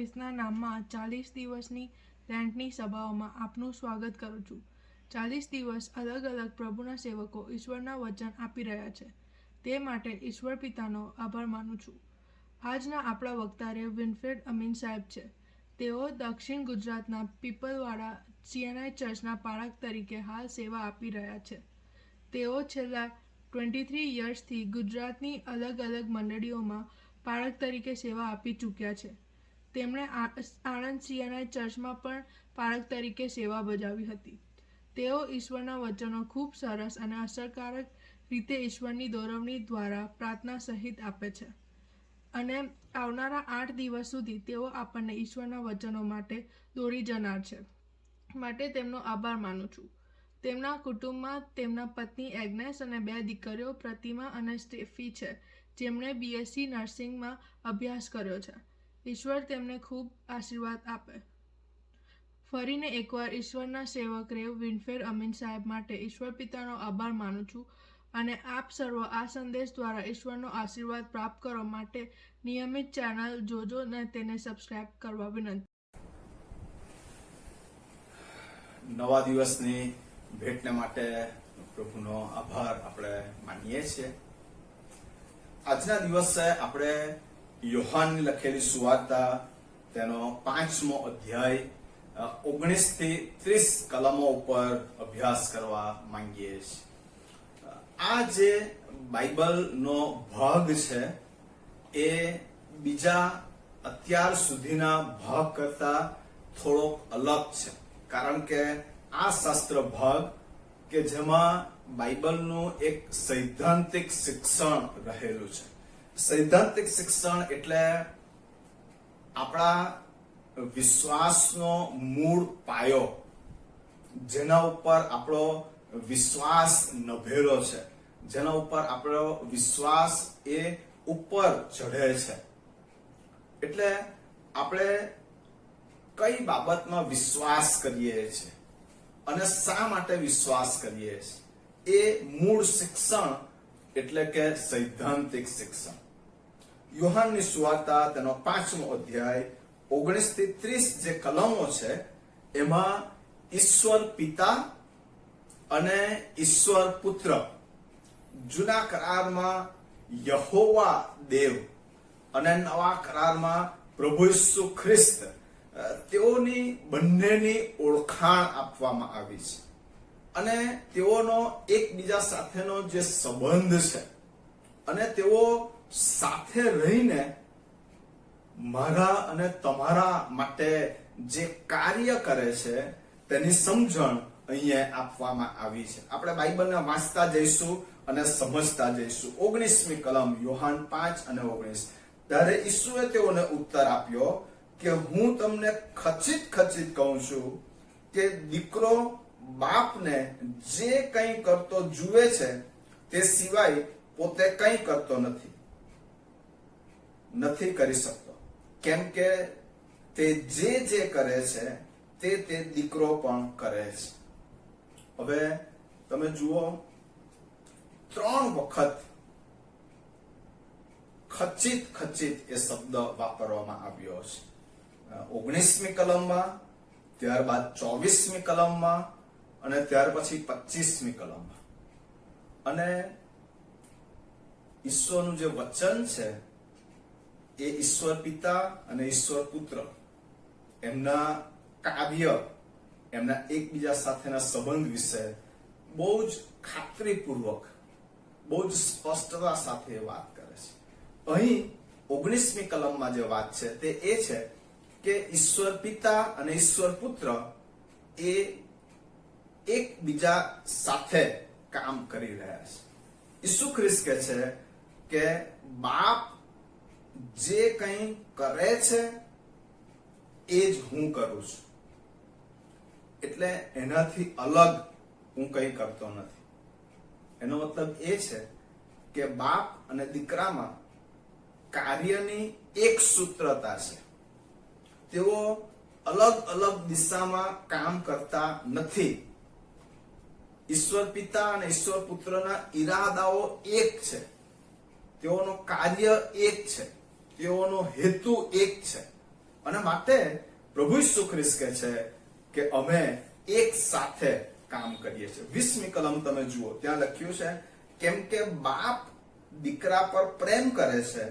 ખ્રિસ્તના નામમાં 40 દિવસની લેન્ટની સભાઓમાં આપનું સ્વાગત કરું છું। 40 દિવસ અલગ અલગ પ્રભુના સેવકો ઈશ્વરના વચન આપી રહ્યા છે, તે માટે ઈશ્વર પિતાનો આભાર માનું છું। આજના આપણા વક્તા રેવ વિનફ્રેડ અમીન સાહેબ છે। તેઓ દક્ષિણ ગુજરાતના પીપલવાડા CNI ચર્ચના પાળક તરીકે હાલ સેવા આપી રહ્યા છે। તેઓ છેલ્લા 23 યર્સથી ગુજરાતની અલગ અલગ મંડળીઓમાં પાળક તરીકે સેવા આપી ચૂક્યા છે। તેમણે આણંદ CNI ચર્ચમાં પણ પાળક તરીકે સેવા બજાવી હતી। તેઓ ઈશ્વરના વચનો ખૂબ સરસ અને અસરકારક રીતે ઈશ્વરની દોરવણી દ્વારા પ્રાર્થના સહિત આપે છે અને આવનારા 8 દિવસ સુધી તેઓ આપણને ઈશ્વરના વચનો માટે દોરી જનાર છે, માટે તેમનો આભાર માનું છું। તેમના કુટુંબમાં તેમના પત્ની એગ્નેસ અને 2 દીકરીઓ પ્રતિમા અને સ્ટેફી છે, જેમણે BSc નર્સિંગમાં અભ્યાસ કર્યો છે। ઈશ્વર તેમને ખૂબ આશીર્વાદ આપે। ફરીને એકવાર ઈશ્વરના સેવક રેવ વિનફ્રેડ અમીન સાહેબ માટે ઈશ્વર પિતાનો આભાર માનું છું અને આપ સર્વ આ સંદેશ દ્વારા ઈશ્વરનો આશીર્વાદ પ્રાપ્ત કરવા માટે નિયમિત ચેનલ જોજો અને તેને સબસ્ક્રાઇબ કરવા વિનંતી। નવા દિવસની ભેટને માટે પ્રભુનો આભાર આપણે માનીએ છીએ। આજના દિવસે આપણે યોહાનની લખેલી સુવાર્તા તેનો 5મો અધ્યાય 19 થી 30 કલમો ઉપર અભ્યાસ કરવા માંગીએ છીએ। આ જે બાઇબલનો ભાગ છે એ બીજા અત્યાર સુધીના ભાગ કરતા થોડોક અલગ છે, કારણ કે આ શાસ્ત્ર ભાગ કે જેમાં બાઇબલનું એક સૈદ્ધાંતિક શિક્ષણ રહેલું છે। સૈદ્ધાંતિક શિક્ષણ એટલે આપણા વિશ્વાસનો મૂળ પાયો, જેના ઉપર આપણો વિશ્વાસ નભેલો છે, જેના ઉપર આપણો વિશ્વાસ એ ઉપર ચઢે છે। એટલે આપણે કઈ બાબતમાં વિશ્વાસ કરીએ છીએ અને શા માટે વિશ્વાસ કરીએ છીએ, એ મૂળ શિક્ષણ એટલે કે સૈદ્ધાંતિક શિક્ષણ। યોહાનની સુવાર્તા તેનો 5મો અધ્યાય 19 થી 30 જે કલમો છે એમાં ઈશ્વર પિતા અને ઈશ્વર પુત્ર, જૂના કરારમાં યહોવા દેવ અને નવા કરારમાં પ્રભુ ઈસુ ખ્રિસ્ત, તેઓની બંનેની ઓળખાણ આપવામાં આવી છે અને તેઓનો એકબીજા સાથેનો જે સંબંધ છે અને તેઓ સાથે રહીને મારા અને તમારા માટે જે કાર્ય કરે છે તેની સમજણ અહીંયા આપવામાં આવી છે। આપણે બાઇબલને વાંચતા જઈશું અને સમજતા જઈશું। 19મી કલમ યોહાન 5 અને 19, ત્યારે ઈસુએ તેઓને ઉત્તર આપ્યો કે હું તમને ખચિત ખચિત કહું છું કે દીકરો બાપને જે કંઈ કરતો જુએ છે તે સિવાય પોતે કંઈ કરતો નથી કરી શકતો, કેમ કે તે જે કરે છે તે દીકરો પણ કરે છે। હવે તમે જુઓ, 3 વખત ખચિત ખચિત એ શબ્દ વાપરવામાં આવ્યો છે। 19મી કલમમાં, ત્યારબાદ 24મી કલમમાં અને ત્યાર પછી 25મી કલમમાં। અને ઈશ્વરનું જે વચન છે એ ઈશ્વર પિતા અને ઈશ્વર પુત્ર એમના કાર્ય, એમના એકબીજા સાથેના સંબંધ વિશે બહુ જ ખાતરીપૂર્વક, બહુ જ સ્પષ્ટતા સાથે વાત કરે છે। અહીં 19મી કલમમાં જે વાત છે તે એ છે કે ઈશ્વર પિતા અને ઈશ્વર પુત્ર એ એકબીજા સાથે કામ કરી રહ્યા છે। ઈસુ ખ્રિસ્ત કહે છે કે બાપ જે કંઈ કરે છે એ જ હું કરું છું, એટલે એનાથી અલગ હું કંઈ કરતો નથી। એનો મતલબ એ છે કે બાપ અને દીકરામાં કાર્યની એક સૂત્રતા છે। તેઓ અલગ અલગ દિશામાં કામ કરતા નથી। ઈશ્વર પિતા અને ઈશ્વર પુત્રના ઈરાદાઓ એક છે, તેઓનો કાર્ય એક છે, તેઓનો હેતુ એક છે, અને માટે પ્રભુ ઈસુ ખ્રિસ્ત કહે છે કે અમે એક સાથે કામ કરીએ છીએ. 20મી કલમ તમે જુઓ, ત્યાં લખ્યું છે કેમ કે બાપ દીકરા પર પ્રેમ કરે છે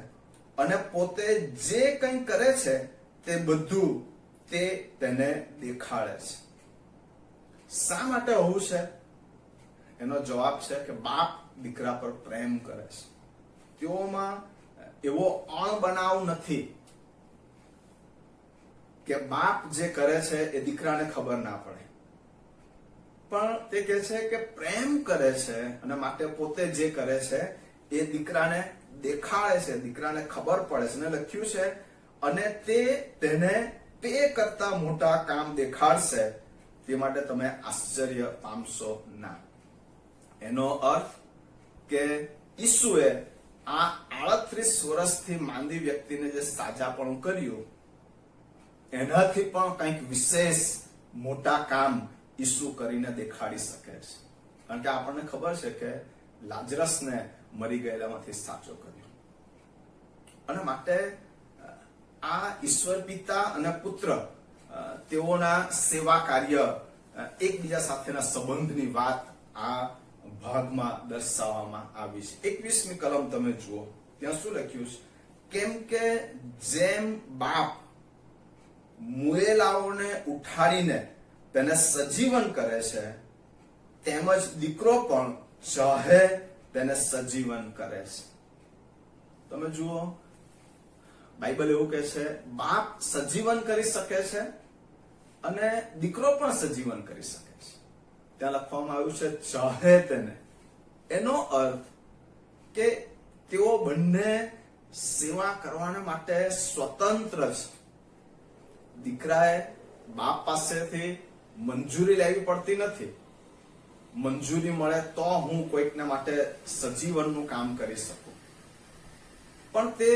અને પોતે જે કંઈ કરે છે તે બધું તે તેને દેખાડે છે. શા માટે હોવું છે? એનો જવાબ છે કે બાપ દીકરા પર પ્રેમ કરે છે. તેઓમાં એવો અણબનાવ નથી કે બાપ જે કરે છે એ દીકરાને ખબર ના પડે, પણ તે કહે છે કે પ્રેમ કરે છે અને માટે પોતે જે કરે છે એ દીકરાને દેખાડે છે, દીકરાને ખબર પડે છે. અને લખ્યું છે અને તે તેને તે કરતા મોટા કામ દેખાડશે, તે માટે તમે આશ્ચર્ય પામશો ના. એનો અર્થ કે ઈસુએ આ 38 વર્ષથી માંદી વ્યક્તિને જે સાજાપણું કર્યું એનાથી પણ કંઈક વિશેષ મોટા કામ ઈસુ કરીને દેખાડી શકે છે. કારણ કે આપણને ખબર છે કે લાજરસને મરી ગયેલામાંથી સાચો કર્યો. અને માટે આ ઈશ્વર પિતા અને પુત્ર તેઓના સેવા કાર્ય એકબીજા સાથેના સંબંધની વાત આ ભાગમાં દર્શાવવામાં આવી છે. 21મી કલમ તમે જુઓ, ત્યાં શું લખ્યું છે? કેમ કે જેમ બાપ મુએલાઓને ઉઠાડીને તેને સજીવન કરે છે, તેમજ દીકરો પણ ચાહે તેને સજીવન કરે છે. તમે જુઓ, બાઇબલ એવું કહે છે બાપ સજીવન કરી શકે છે અને દીકરો પણ સજીવન કરી શકે છે. ત્યાં લખવામાં આવ્યું છે ચાહે તેને. એનો અર્થ કે તેઓ બંને સેવા કરવાના માટે સ્વતંત્ર છે. દીકરાએ બાપ પાસેથી મંજૂરી લેવી પડતી નથી. મંજૂરી મળે તો હું કોઈકને માટે સજીવનનું કામ કરી શકું, પણ તે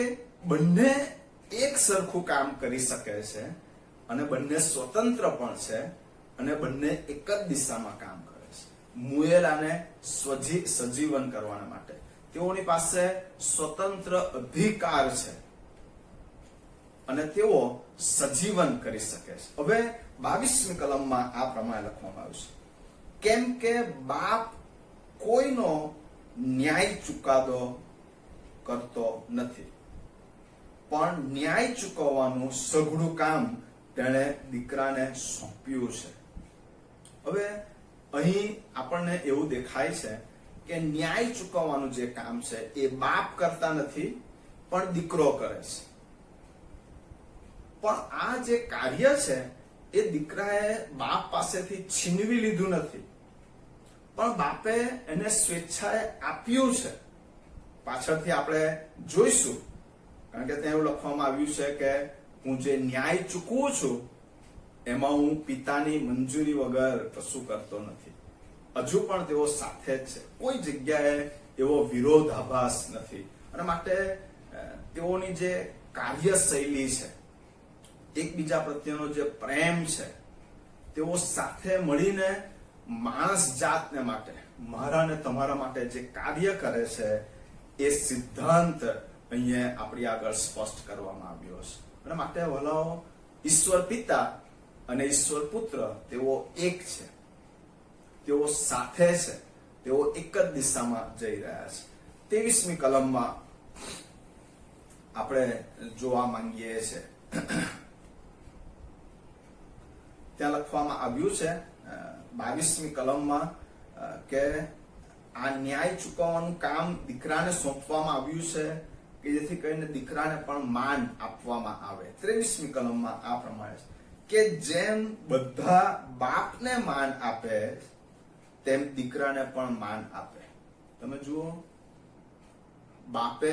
બંને એક સરખું કામ કરી શકે છે અને બંને સ્વતંત્ર પણ છે અને બંને એક જ દિશામાં કામ કરે છે. મુએલાને સજીવન કરવાના માટે તેઓની પાસે સ્વતંત્ર અધિકાર છે અને તેઓ સજીવન કરી શકે છે. હવે 22મી કલમમાં આ પ્રમાણે લખવામાં આવ્યું છે કેમ કે બાપ કોઈનો ન્યાય ચુકાદો કરતો નથી, પણ ન્યાય ચૂકવવાનું સઘળું કામ તેણે દીકરાને સોંપ્યું છે. હવે અહીં આપણને એવું દેખાય છે કે ન્યાય ચૂકવવાનું જે કામ છે એ બાપ કરતા નથી પણ દીકરો કરે છે. પણ આ જે કાર્ય છે એ દીકરાએ બાપ પાસેથી છીનવી લીધું નથી, પણ બાપે એને સ્વેચ્છાએ આપ્યું છે. પાછળથી આપણે જોઈશું, કારણ કે ત્યાં એવું લખવામાં આવ્યું છે કે હું જે ન્યાય ચૂકવું છું એમાં હું પિતાની મંજૂરી વગર કશું કરતો નથી. હજુ પણ તેઓ સાથે જ છે, કોઈ જગ્યાએ એવો વિરોધાભાસ નથી. અને માટે તેઓની જે કાર્યશૈલી છે, એકબીજા પ્રત્યેનો જે પ્રેમ છે, તેઓ સાથે મળીને માણસ જાતને માટે, મારા ને તમારા માટે જે કાર્ય કરે છે એ સિદ્ધાંત અહીંયા આપણી આગળ સ્પષ્ટ કરવામાં આવ્યો છે. અને માટે વલાઓ, ઈશ્વર પિતા અને ઈશ્વર પુત્ર તેઓ એક છે, તેઓ સાથે છે, તેઓ એક જ દિશામાં જઈ રહ્યા છે. 23મી કલમમાં આપણે જોવા માંગીએ છીએ, ત્યાં લખવામાં આવ્યું છે 22મી કલમમાં કે આ ન્યાય ચૂકવવાનું કામ દીકરાને સોંપવામાં આવ્યું છે કે જેથી કરીને દીકરાને પણ માન આપવામાં આવે. 23મી કલમમાં આ પ્રમાણે કે જેમ બધા બાપને માન આપે તેમ દીકરાને પણ માન આપે. તમે જુઓ, બાપે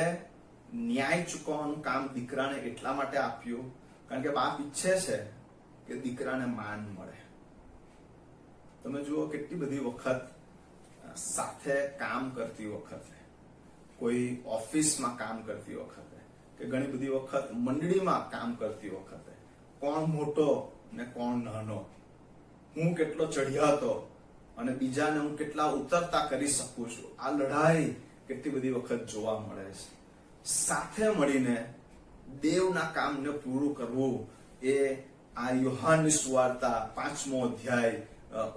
ન્યાય ચૂકવવાનું કામ દીકરાને એટલા માટે આપ્યું કારણ કે બાપ ઈચ્છે છે કે દીકરાને માન મળે. તમે જુઓ, કેટલી બધી વખત સાથે કામ કરતી વખતે, કોઈ ઓફિસમાં કામ કરતી વખતે, કે ઘણી બધી વખત મંડળીમાં કામ કરતી વખતે કોણ મોટો ને કોણ નાનો, હું કેટલો ચઢિયાતો અને બીજાને હું કેટલા ઉતરતા કરી શકું છું, આ લડાઈ કેટલી બધી વખત જોવા મળે છે. સાથે મળીને દેવના કામને પૂરું કરવું એ આ યોહાનની સુવાર્તા 5મો અધ્યાય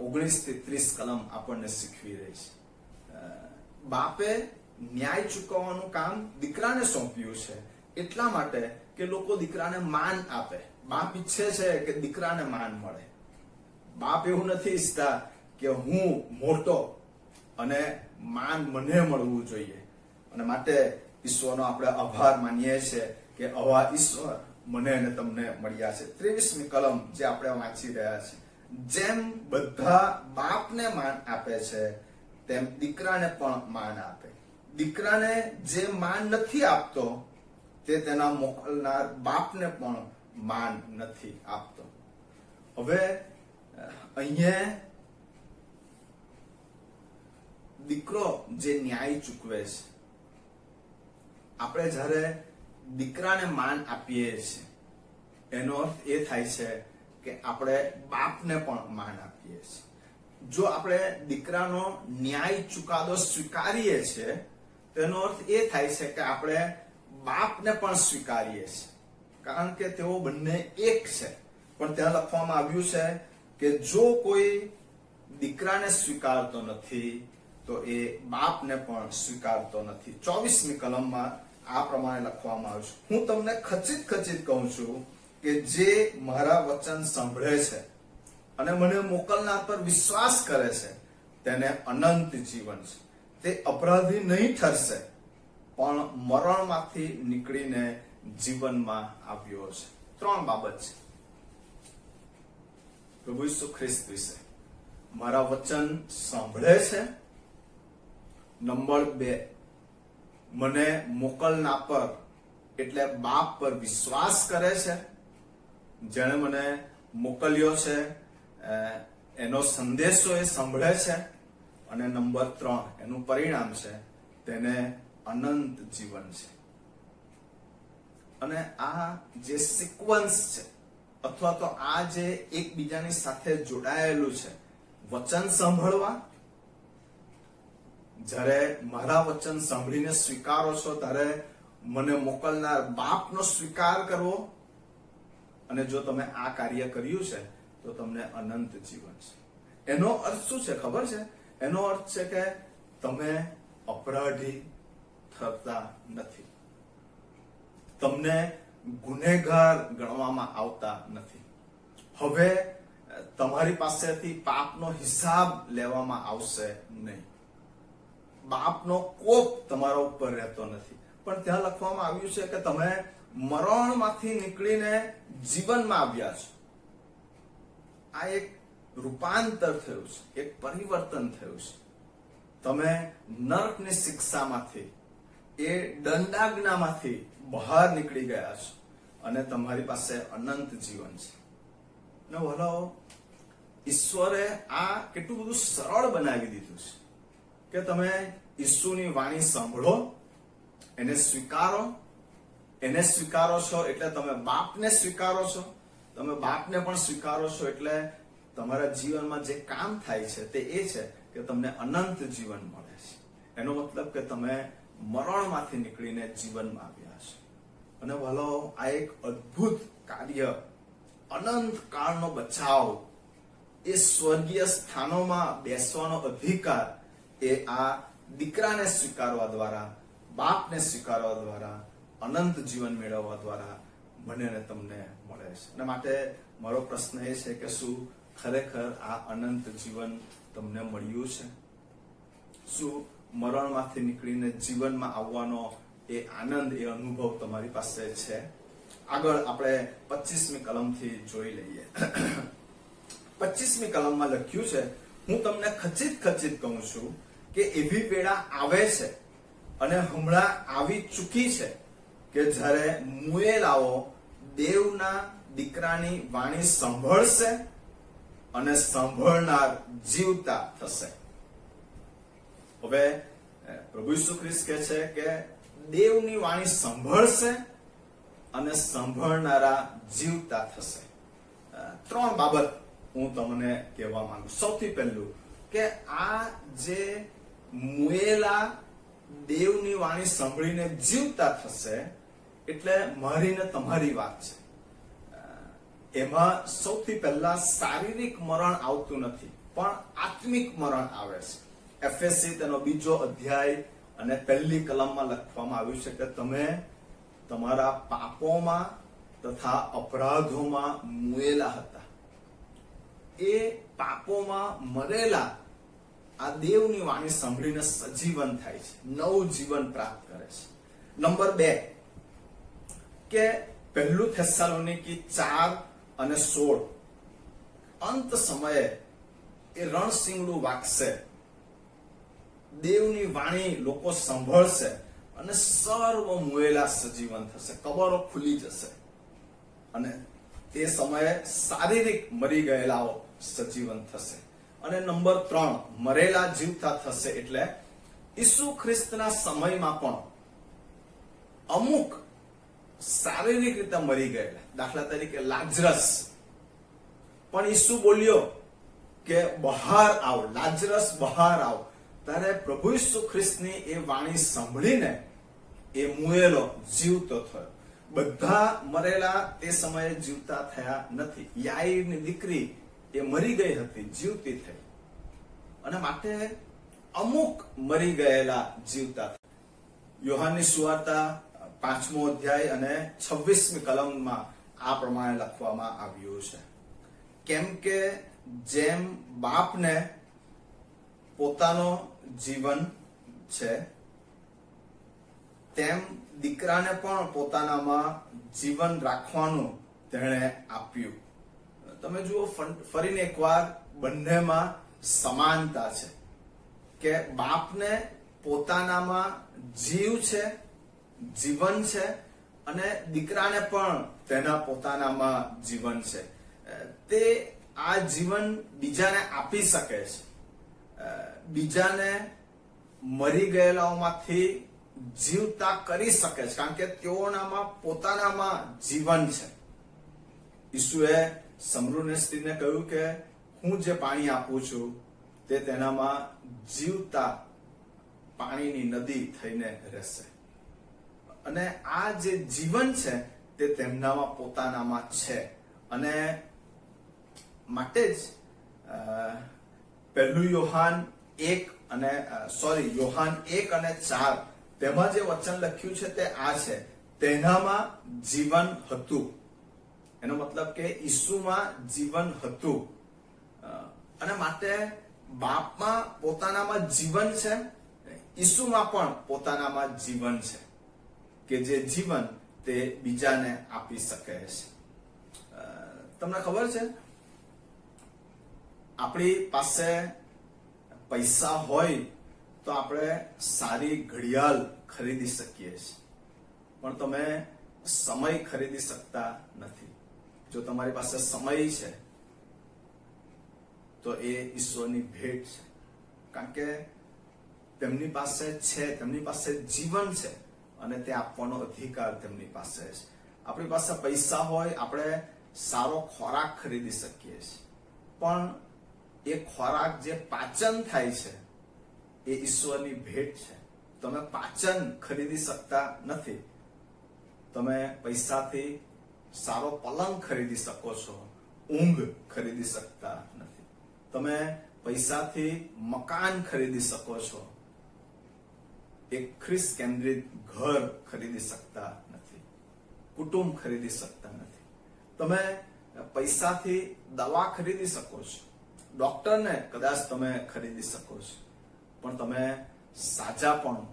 19 થી 30 કલમ આપણને શીખવી રહી છે. બાપે ન્યાય ચૂકવવાનું કામ દીકરાને સોંપ્યું છે, એટલા માટે કે લોકો દીકરાને માન આપે. બાપ ઈચ્છે છે કે દીકરાને માન મળે. બાપ એવું નથી ઈચ્છતા કે હું મોટો અને માન મને મળવું જોઈએ. અને માટે ઈશ્વરનો આપણે આભાર માનીએ છીએ કે આવા ઈશ્વર મને અને તમને મળ્યા છે. 23મી કલમ જે આપણે વાંચી રહ્યા છે, જેમ બધા બાપને માન આપે છે તેમ દીકરાને પણ માન આપે. દીકરાને જે માન નથી આપતો તે તેના મોકલનાર બાપને પણ માન નથી આપતો. હવે અહીંયા દીકરો જે ન્યાય ચૂકવે છે, આપણે જ્યારે દીકરાને માન આપીએ છીએ એનો અર્થ એ થાય છે કે આપણે બાપને પણ માન આપીએ છીએ. જો આપણે દીકરાનો ન્યાય ચુકાદો સ્વીકારીએ છીએ તેનો અર્થ એ થાય છે કે આપણે બાપને પણ સ્વીકારીએ છીએ, કારણ કે તેઓ બંને એક છે. પણ ત્યાં લખવામાં આવ્યું છે કે જો કોઈ દીકરાને સ્વીકારતો નથી તો એ બાપને પણ સ્વીકારતો નથી. 24મી કલમમાં આ પ્રમાણે લખવામાં આવ્યું છે, હું તમને ખચિત કહું છું કે જે મારા વચન સાંભળે છે અને મને મોકલનાર પર વિશ્વાસ કરે છે તેને અનંત જીવન છે. તે અપરાધી નહીં ઠરશે, પણ મરણમાંથી નીકળીને જીવનમાં આવ્યો છે. 3 બાબત છે પ્રભુ ઈસુ ખ્રિસ્ત વિશે. મારા વચન સાંભળે છે. નંબર 2, મને મોકલનાર પર એટલે બાપ પર વિશ્વાસ કરે છે. જેણે મને મોકલ્યો છે એનો સંદેશો એ સાંભળે છે. અને નંબર 3, એનું પરિણામ છે તેને અનંત જીવન છે. અને આ જે સિક્વન્સ છે અથવા તો આ જે એકબીજાની સાથે જોડાયેલું છે, વચન સાંભળવા, જ્યારે મારા વચન સાંભળીને સ્વીકારો છો ત્યારે મને મોકલનાર બાપનો સ્વીકાર કરવો, અને જો તમે આ કાર્ય કર્યું છે તો તમને અનંત જીવન છે. એનો અર્થ શું છે ખબર છે? એનો અર્થ છે કે તમે અપરાધી થતા નથી, તમને ગુનેગાર ગણવામાં આવતા નથી. હવે તમારી પાસેથી પાપનો હિસાબ લેવામાં આવશે નહીં. બાપનો કોપ તમારા ઉપર રહેતો નથી. પણ ત્યાં લખવામાં આવ્યું છે કે તમે મરણમાંથી નીકળીને જીવનમાં આવ્યા છો. આ એક રૂપાંતર થયું છે, એક પરિવર્તન થયું છે. તમે નરકની શિક્ષામાંથી, એ દંડાજ્ઞામાંથી બહાર નીકળી ગયા છો અને તમારી પાસે અનંત જીવન છે. ને વલાઓ, ઈશ્વરે આ કેટલું બધું સરળ બનાવી દીધું છે કે તમે ઈસુની વાણી સાંભળો, એને સ્વીકારો. એને સ્વીકારો છો એટલે તમે બાપને સ્વીકારો છો. તમે બાપને પણ સ્વીકારો છો એટલે તમારા જીવનમાં જે કામ થાય છે તે એ છે કે તમને અનંત જીવન મળે છે. એનો મતલબ કે તમે મરણમાંથી નીકળીને જીવનમાં આવ્યા છો. અને ભલો, આ એક અદ્ભુત કાર્ય, અનંત કાળનો બચાવ, એ સ્વર્ગીય સ્થાનોમાં બેસવાનો અધિકાર, એ આ દીકરાને સ્વીકારવા દ્વારા, બાપને સ્વીકારવા દ્વારા, અનંત જીવન મેળવવા દ્વારા મને અને તમને મળે છે. અને માટે મારો પ્રશ્ન એ છે કે શું ખરેખર આ અનંત જીવન તમને મળ્યું છે? શું મરણમાંથી નીકળીને જીવનમાં આવવાનો એ આનંદ, એ અનુભવ તમારી પાસે છે? આગળ આપણે 25મી કલમથી જોઈ લઈએ. 25મી કલમમાં લખ્યું છે, હું તમને ખચિત કહું છું કે એવી વેળા આવે છે અને હમણાં આવી ચૂકી છે કે જ્યારે મુએલાઓ દેવના દીકરાની વાણી સાંભળશે અને સાંભળનાર જીવતા થશે. હવે પ્રભુ ઈસુ ખ્રિસ્ત કહે છે કે દેવની વાણી સાંભળશે અને સાંભળનારા જીવતા થશે. 3 બાબત હું તમને કહેવા માંગુ. સૌથી પહેલું કે આ જે મુએલા દેવની વાણી સાંભળીને જીવતા થશે એટલે મારી ને તમારી વાત છે. એમાં સૌથી પહેલા શારીરિક મરણ આવતું નથી, પણ આત્મિક મરણ આવે છે. એફએસસી તેનો 2 અધ્યાય અને 1 કલમમાં લખવામાં આવ્યું છે કે તમે તમારા પાપોમાં તથા અપરાધોમાં મુએલા હતા. એ પાપોમાં મરેલા આ દેવની વાણી સાંભળીને સજીવન થાય છે, નવું જીવન પ્રાપ્ત કરે છે. નંબર 2 કે 1 થેસ્સલોનિકી 4:16 અંત સમયે એ રણસિંગડું વાગશે, દેવની વાણી લોકો સાંભળશે અને સર્વ મુએલા સજીવન થશે, કબરો ખુલી જશે અને તે સમયે શારીરિક મરી ગયેલાઓ સજીવન થશે. અને નંબર 3 મરેલા જીવતા થશે, એટલે ઈસુ ખ્રિસ્તના સમયમાં પણ અમુક શારીરિક રીતે મરી ગયેલા, દાખલા તરીકે લાજરસ, પણ ઈસુ બોલ્યો કે બહાર આવ, લાજરસ બહાર આવ. ત્યારે પ્રભુ ઈસુ ખ્રિસ્તની એ વાણી સાંભળીને એ મુએલો જીવતો થયો. બધા મરેલા તે સમયે જીવતા થયા નથી. યાઈરની દીકરી એ મરી ગઈ હતી, જીવતી થઈ, અને માટે અમુક મરી ગયેલા જીવતા થયા. યોહાનની સુવાર્તા 5મો અધ્યાય અને 26મી કલમમાં આ પ્રમાણે લખવામાં આવ્યું છે, કેમ કે જેમ બાપને પોતાનો જીવન છે, તેમ દીકરાને પણ પોતાનામાં જીવન રાખવાનું તેણે આપ્યું. તમે જુઓ ફરીને એકવાર બંનેમાં સમાનતા છે કે બાપને પોતાનામાં જીવ છે, જીવન છે, અને દીકરાને પણ તેના પોતાનામાં જીવન છે. તે આ જીવન બીજાને આપી શકે છે, બીજાને મરી ગયેલાઓમાંથી જીવતા કરી શકે છે, કારણ કે તેઓનામાં પોતાનામાં જીવન છે. ઈસુએ સમરૂની સ્ત્રીને કહ્યું કે હું જે પાણી આપું છું તે તેનામાં જીવતા પાણીની નદી થઈને રહેશે, અને આ જે જીવન છે તે તેમનામાં પોતાનામાં છે. અને માટે જ 1 યોહાન 1 અને 4 તેમાં જે વચન લખ્યું છે તે આ છે, તેનામાં જીવન હતું. એનો મતલબ કે ઈસુમાં જીવન હતું, અને માટે બાપમાં પોતાનામાં જીવન છે, ઈસુમાં પણ પોતાનામાં જીવન છે, કે જે જીવન તે બીજાને આપી શકે છે. તમને ખબર છે, આપણી પાસે પૈસા હોય તો આપણે સારી ઘડિયાળ ખરીદી શકીએ છીએ, પણ તમે સમય ખરીદી શકતા નથી. જો તમારી પાસે સમય છે તો એ ઈશ્વરની ભેટ છે, કારણ કે તેમની પાસે છે, તેમની પાસે જીવન છે, અને તે આપવાનો અધિકાર તેમની પાસે છે. આપણી પાસે પૈસા હોય, આપણે સારો ખોરાક ખરીદી શકીએ છીએ, પણ એ ખોરાક જે પાચન થાય છે એ ઈશ્વરની ભેટ છે. તમે પાચન ખરીદી શકતા નથી. તમે પૈસાથી સારો પલંગ ખરીદી શકો છો, ઊંઘ ખરીદી શકતા નથી. તમે પૈસાથી મકાન ખરીદી શકો છો, એક ખ્રિસ્ત કેન્દ્રિત ઘર ખરીદી શકતા નથી, કુટુંબ ખરીદી શકતા નથી. તમે પૈસાથી દવા ખરીદી શકો છો, ડોક્ટરને કદાચ તમે ખરીદી શકો છો, પણ તમે સાજાપણું,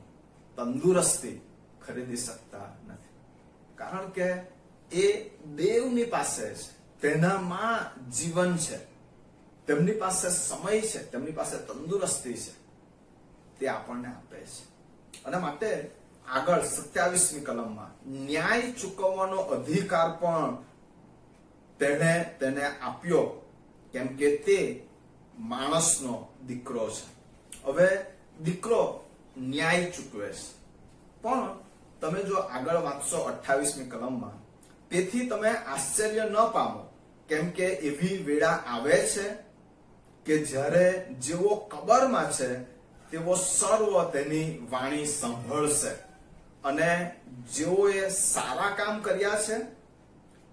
તંદુરસ્તી ખરીદી શકતા નથી, કારણ કે એ દેવની પાસે છે, તેનામાં જીવન છે, તેમની પાસે સમય છે, તેમની પાસે તંદુરસ્તી છે, તે આપણને આપે છે. અને માટે આગળ 27મી કલમમાં ન્યાય ચૂકવવાનો અધિકાર પણ તેને આપ્યો, કેમ કે તે માણસનો દીકરો છે. હવે દીકરો ન્યાય ચૂકવે છે, પણ તમે જો આગળ વાંચશો 28મી કલમમાં, તેથી તમે આશ્ચર્ય ન પામો, કેમ કે એવી વેળા આવે છે કે જ્યારે જેઓ કબરમાં છે તેઓ સર્વ તેની વાણી સાંભળશે, અને જેઓએ સારા કામ કર્યા છે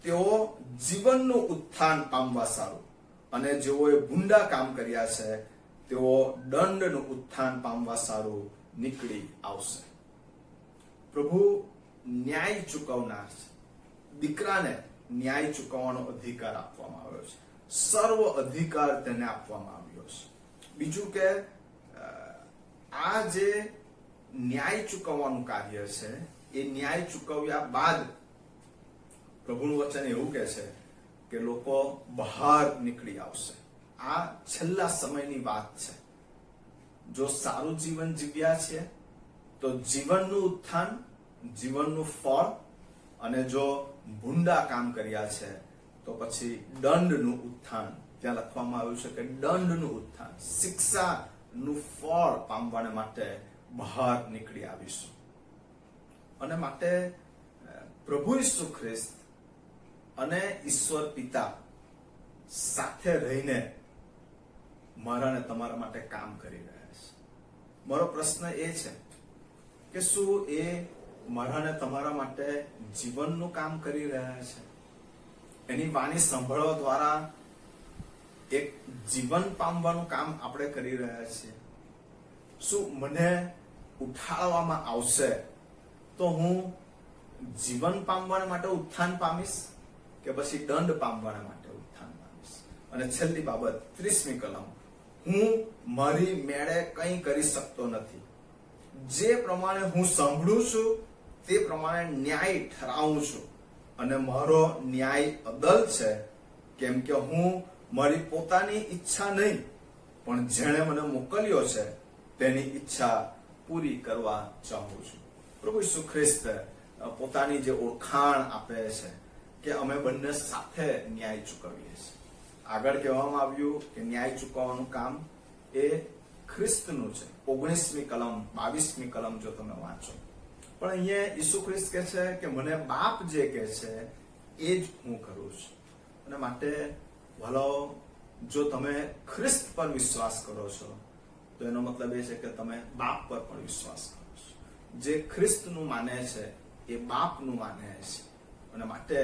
તેઓ જીવનનું ઉત્થાન પામવા સારું, અને જેઓએ ભૂંડા કામ કર્યા છે તેઓ દંડનું ઉત્થાન પામવા સારું નીકળી આવશે. પ્રભુ ન્યાય ચૂકવનાર છે. દીકરાને ન્યાય ચૂકવવાનો અધિકાર આપવામાં આવ્યો છે. સર્વ અધિકાર તેને આપવામાં આવ્યો છે. બીજું કે આ જે ન્યાય ચૂકવવાનું કાર્ય છે એ ન્યાય ચૂકવ્યા બાદ પ્રભુનું વચન એવું કહે છે કે લોકો બહાર નીકળી આવશે. આ છેલ્લા સમયની વાત છે. જો સારું જીવન જીવ્યા છે તો જીવનનું ઉત્થાન, જીવનનું ફળ, અને જો ભૂંડા કામ કર્યા છે તો પછી દંડનું ઉત્થાન. ત્યાં લખવામાં આવ્યું છે કે દંડનું ઉત્થાન, શિક્ષાનું ફળ પામવાને માટે બહાર નીકળી આવીશું. અને માટે પ્રભુ ઈસુ ખ્રિસ્ત અને ઈશ્વર પિતા સાથે રહીને મારા ને તમારા માટે કામ કરી રહ્યા છે. મારો પ્રશ્ન એ છે કે શું એ મારા ને તમારા માટે જીવનનું કામ કરી રહ્યા છે? એની વાણી સાંભળવા દ્વારા એક જીવન પામવાનું કામ આપણે કરી રહ્યા છીએ? શું મને ઉઠાડવામાં આવશે તો હું જીવન પામવા માટે ઉત્થાન પામીશ કે પછી દંડ પામવા માટે ઉત્થાન પામીશ? અને છેલ્લી બાબત, 30મી કલમ, હું મારી મેળે કંઈ કરી શકતો નથી. જે પ્રમાણે હું સાંભળું છું તે પ્રમાણે ન્યાય ઠરાવું છું, અને મારો ન્યાય અદલ છે, કેમ કે હું મારી પોતાની ઈચ્છા નહીં પણ જેણે મને મોકલ્યો છે તેની ઈચ્છા પૂરી કરવા ચાહું છું. પ્રભુ ઈસુ ખ્રિસ્ત પોતાની જે ઓળખાણ આપે છે કે અમે બંને સાથે ન્યાય ચૂકવીએ છીએ. આગળ કહેવામાં આવ્યું કે ન્યાય ચૂકવવાનું કામ એ ખ્રિસ્તનું છે. 19મી કલમ, 22મી કલમ જો તમે વાંચો, પણ અહીંયા ઈસુ ખ્રિસ્ત કહે છે કે મને બાપ જે કહે છે એ જ હું કરું છું. અને માટે ભલો જો તમે ખ્રિસ્ત પર વિશ્વાસ કરો છો તો એનો મતલબ એ છે કે તમે બાપ પર પણ વિશ્વાસ કરો છો. જે ખ્રિસ્તનું માને છે એ બાપનું માને છે. અને માટે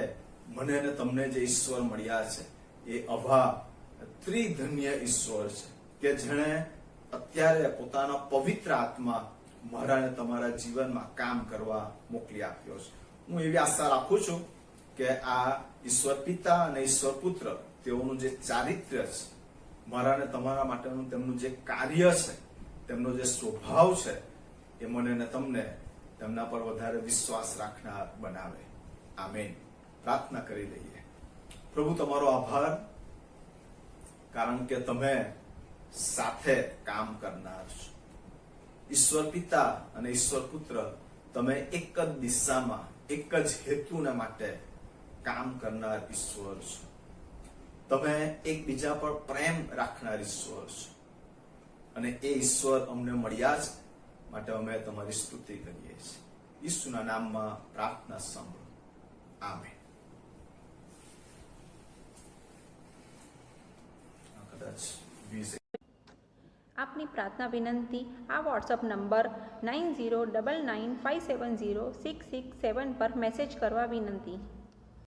મને અને તમને જે ઈશ્વર મળ્યા છે એ અભા ત્રિધન્ય ઈશ્વર છે કે જેણે અત્યારે પોતાના પવિત્ર આત્મા મારા અને તમારા જીવનમાં કામ કરવા મોકલી આપ્યો છે. હું એવી આશા રાખું છું કે આ ઈશ્વર પિતા અને ઈશ્વર પુત્ર તેઓનું જે ચારિત્ર્ય છે, મારા અને તમારા માટેનું તેમનું જે કાર્ય છે, તેમનો જે સ્વભાવ છે, એ મને ને તમને તેમના પર વધારે વિશ્વાસ રાખનાર બનાવે. આમેન. પ્રાર્થના કરી લઈએ. પ્રભુ, તમારો આભાર, કારણ કે તમે સાથે કામ કરનાર છો. ઈશ્વર પિતા અને ઈશ્વર પુત્ર તમે એક જ દિશામાં, એક જ હેતુને માટે કામ કરનાર ઈશ્વર છો. તમે એકબીજા પર પ્રેમ રાખનાર ઈશ્વર છો. અને એ ઈશ્વર અમને મળ્યા છે, માટે અમે તમારી સ્તુતિ કરીએ છીએ. ઈસુના નામમાં પ્રાર્થના સાંભળો. આમેન. કદાચ આપની પ્રાર્થના વિનંતી આ વોટ્સઅપ નંબર 9099570667 પર મેસેજ કરવા વિનંતી.